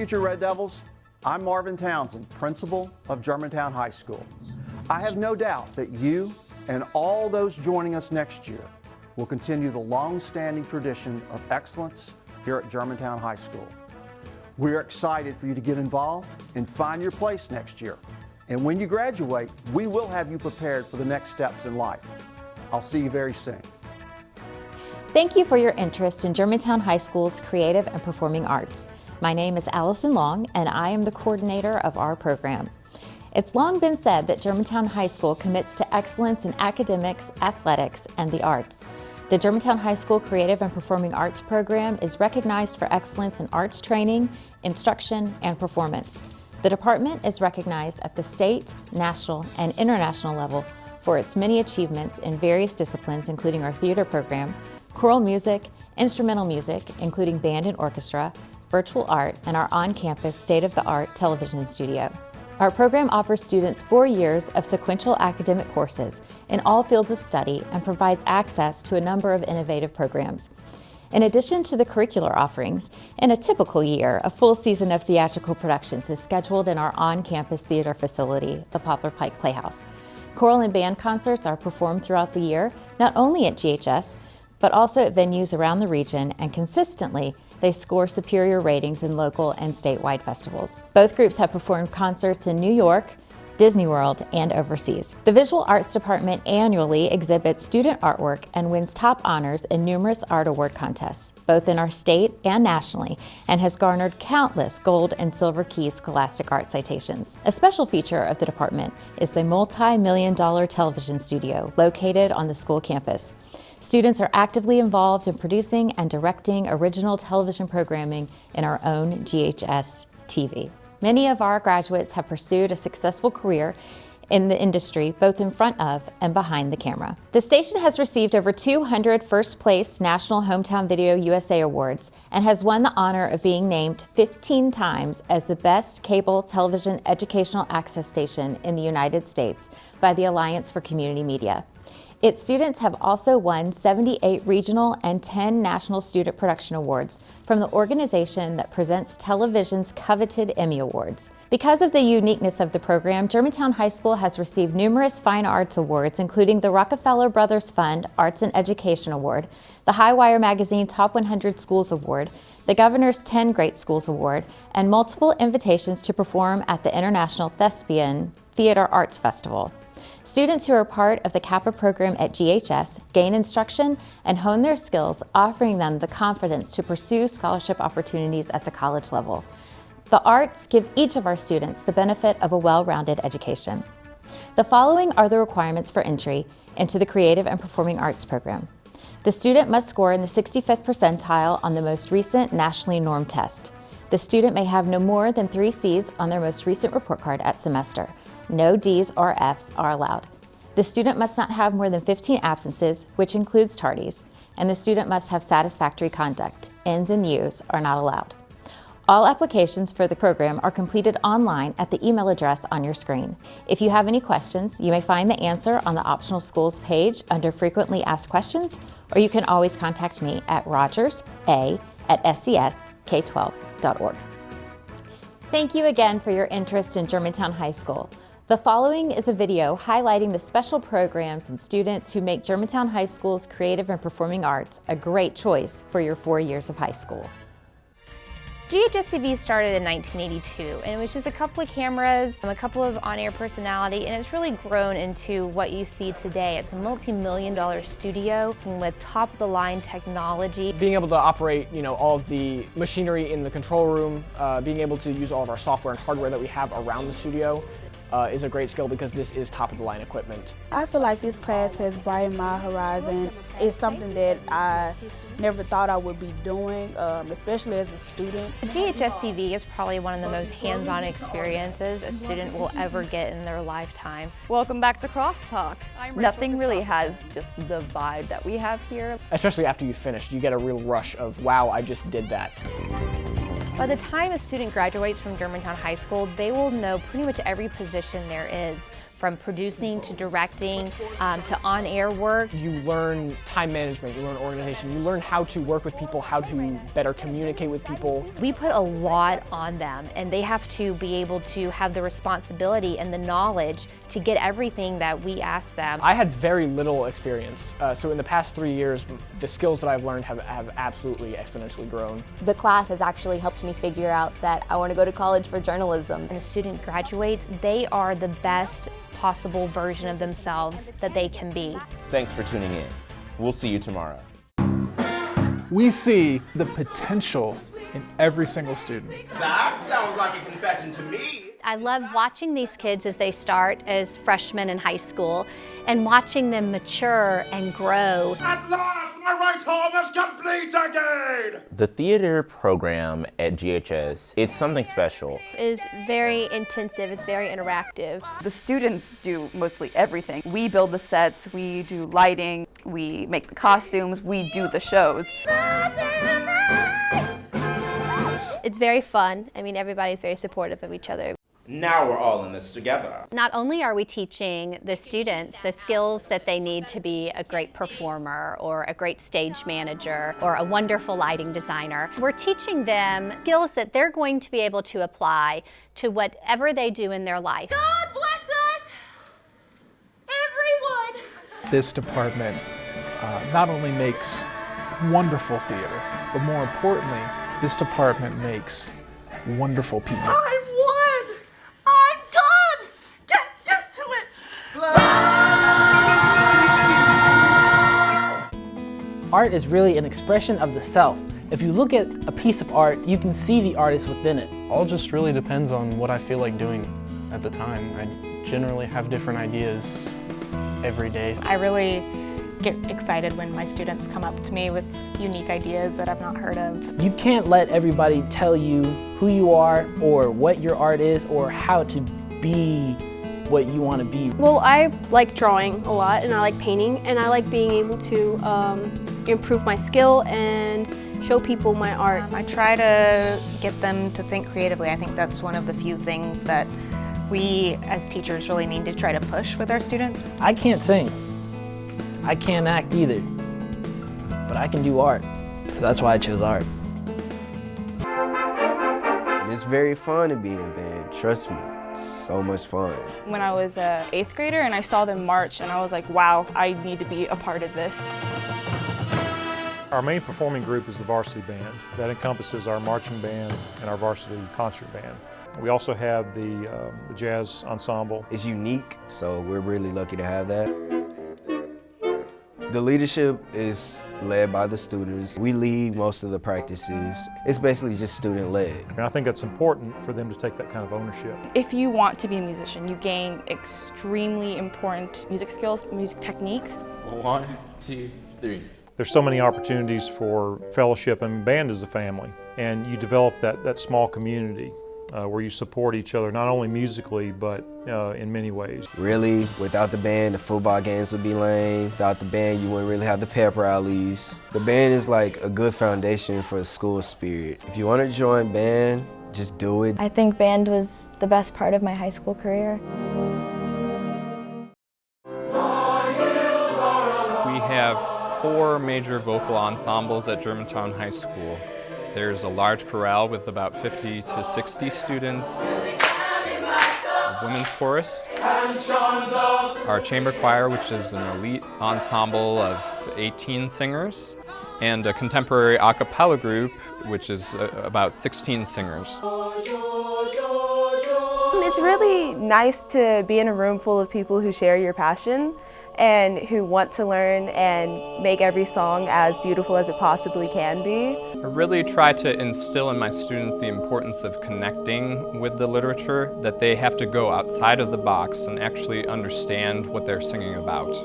future Red Devils. I'm Marvin Townsend, principal of Germantown High School. I have no doubt that you and all those joining us next year will continue the long-standing tradition of excellence here at Germantown High School. We're excited for you to get involved and find your place next year. And when you graduate, we will have you prepared for the next steps in life. I'll see you very soon. Thank you for your interest in Germantown High School's creative and performing arts. My name is Allison Long, and I am the coordinator of our program. It's long been said that Germantown High School commits to excellence in academics, athletics, and the arts. The Germantown High School Creative and Performing Arts program is recognized for excellence in arts training, instruction, and performance. The department is recognized at the state, national, and international level for its many achievements in various disciplines, including our theater program, choral music, instrumental music, including band and orchestra, virtual art, and our on-campus state-of-the-art television studio. Our program offers students 4 years of sequential academic courses in all fields of study and provides access to a number of innovative programs. In addition to the curricular offerings, in a typical year, a full season of theatrical productions is scheduled in our on-campus theater facility, the Poplar Pike Playhouse. Choral and band concerts are performed throughout the year, not only at GHS, but also at venues around the region, and consistently, they score superior ratings in local and statewide festivals. Both groups have performed concerts in New York, Disney World, and overseas. The Visual Arts Department annually exhibits student artwork and wins top honors in numerous art award contests, both in our state and nationally, and has garnered countless gold and silver key scholastic art citations. A special feature of the department is the multi-million-dollar television studio located on the school campus. Students are actively involved in producing and directing original television programming in our own GHS-TV. Many of our graduates have pursued a successful career in the industry, both in front of and behind the camera. The station has received over 200 first-place National Hometown Video USA Awards and has won the honor of being named 15 times as the best cable television educational access station in the United States by the Alliance for Community Media. Its students have also won 78 regional and 10 national student production awards from the organization that presents television's coveted Emmy Awards. Because of the uniqueness of the program, Germantown High School has received numerous fine arts awards, including the Rockefeller Brothers Fund Arts and Education Award, the Highwire Magazine Top 100 Schools Award, the Governor's 10 Great Schools Award, and multiple invitations to perform at the International Thespian Theater Arts Festival. Students who are part of the CAPA program at GHS gain instruction and hone their skills, offering them the confidence to pursue scholarship opportunities at the college level. The arts give each of our students the benefit of a well-rounded education. The following are the requirements for entry into the Creative and Performing Arts program. The student must score in the 65th percentile on the most recent nationally normed test. The student may have no more than 3 C's on their most recent report card at semester. No D's or F's are allowed. The student must not have more than 15 absences, which includes tardies, and the student must have satisfactory conduct. N's and U's are not allowed. All applications for the program are completed online at the email address on your screen. If you have any questions, you may find the answer on the optional schools page under frequently asked questions, or you can always contact me at rogersa@scsk12.org. Thank you again for your interest in Germantown High School. The following is a video highlighting the special programs and students who make Germantown High School's Creative and Performing Arts a great choice for your 4 years of high school. GHS-TV started in 1982, and it was just a couple of cameras, a couple of on-air personality, and it's really grown into what you see today. It's a multi-million-dollar studio with top-of-the-line technology. Being able to operate, all of the machinery in the control room, being able to use all of our software and hardware that we have around the studio is a great skill because this is top-of-the-line equipment. I feel like this class has brightened my horizon. It's something that I never thought I would be doing, especially as a student. GHS-TV is probably one of the most hands-on experiences a student will ever get in their lifetime. Welcome back to Crosstalk. Nothing really has just the vibe that we have here. Especially after you finished, you get a real rush of, wow, I just did that. By the time a student graduates from Germantown High School, they will know pretty much every position there is, from producing to directing to on-air work. You learn time management, you learn organization, you learn how to work with people, how to better communicate with people. We put a lot on them, and they have to be able to have the responsibility and the knowledge to get everything that we ask them. I had very little experience, so in the past 3 years, the skills that I've learned have absolutely exponentially grown. The class has actually helped me figure out that I want to go to college for journalism. When a student graduates, they are the best possible version of themselves that they can be. Thanks for tuning in. We'll see you tomorrow. We see the potential in every single student. That sounds like a confession to me. I love watching these kids as they start as freshmen in high school and watching them mature and grow. At last, my right arm is complete again! The theater program at GHS, it's something special. It's very intensive, it's very interactive. The students do mostly everything. We build the sets, we do lighting, we make the costumes, we do the shows. It's very fun. I mean, everybody's very supportive of each other. Now we're all in this together. Not only are we teaching the students the skills that they need to be a great performer or a great stage manager or a wonderful lighting designer, we're teaching them skills that they're going to be able to apply to whatever they do in their life. God bless us, everyone! This department not only makes wonderful theater, but more importantly, this department makes wonderful people. I won! I'm good! Get used to it! Art is really an expression of the self. If you look at a piece of art, you can see the artist within it. All just really depends on what I feel like doing at the time. I generally have different ideas every day. I really get excited when my students come up to me with unique ideas that I've not heard of. You can't let everybody tell you who you are or what your art is or how to be what you want to be. Well, I like drawing a lot and I like painting and I like being able to improve my skill and show people my art. I try to get them to think creatively. I think that's one of the few things that we as teachers really need to try to push with our students. I can't sing. I can't act either, but I can do art, so that's why I chose art. And it's very fun to be in band, trust me, it's so much fun. When I was an 8th grader and I saw them march and I was like, wow, I need to be a part of this. Our main performing group is the Varsity Band. That encompasses our marching band and our varsity concert band. We also have the jazz ensemble. It's unique, so we're really lucky to have that. The leadership is led by the students. We lead most of the practices. It's basically just student-led. And I think that's important for them to take that kind of ownership. If you want to be a musician, you gain extremely important music skills, music techniques. 1, 2, 3. There's so many opportunities for fellowship, and band is a family. And you develop that small community where you support each other, not only musically, but in many ways. Really, without the band, the football games would be lame. Without the band, you wouldn't really have the pep rallies. The band is like a good foundation for the school spirit. If you want to join band, just do it. I think band was the best part of my high school career. We have 4 major vocal ensembles at Germantown High School. There's a large chorale with about 50 to 60 students, a women's chorus, our chamber choir, which is an elite ensemble of 18 singers, and a contemporary a cappella group, which is about 16 singers. It's really nice to be in a room full of people who share your passion and who want to learn and make every song as beautiful as it possibly can be. I really try to instill in my students the importance of connecting with the literature, that they have to go outside of the box and actually understand what they're singing about.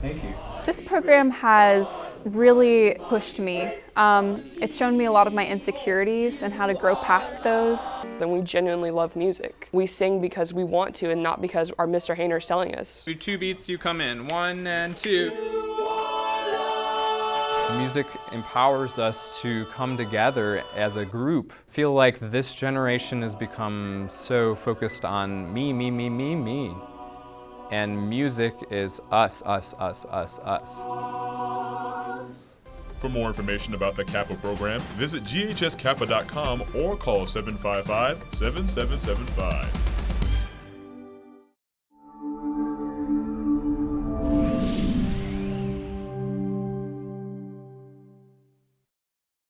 Thank you. This program has really pushed me. It's shown me a lot of my insecurities and how to grow past those. Then we genuinely love music. We sing because we want to and not because our Mr. Hayner is telling us. 2 beats, you come in. 1 and 2. Music empowers us to come together as a group. I feel like this generation has become so focused on me, me, me, me, me. And music is us, us, us, us, us. For more information about the Kappa program, visit ghskappa.com or call 755-7775.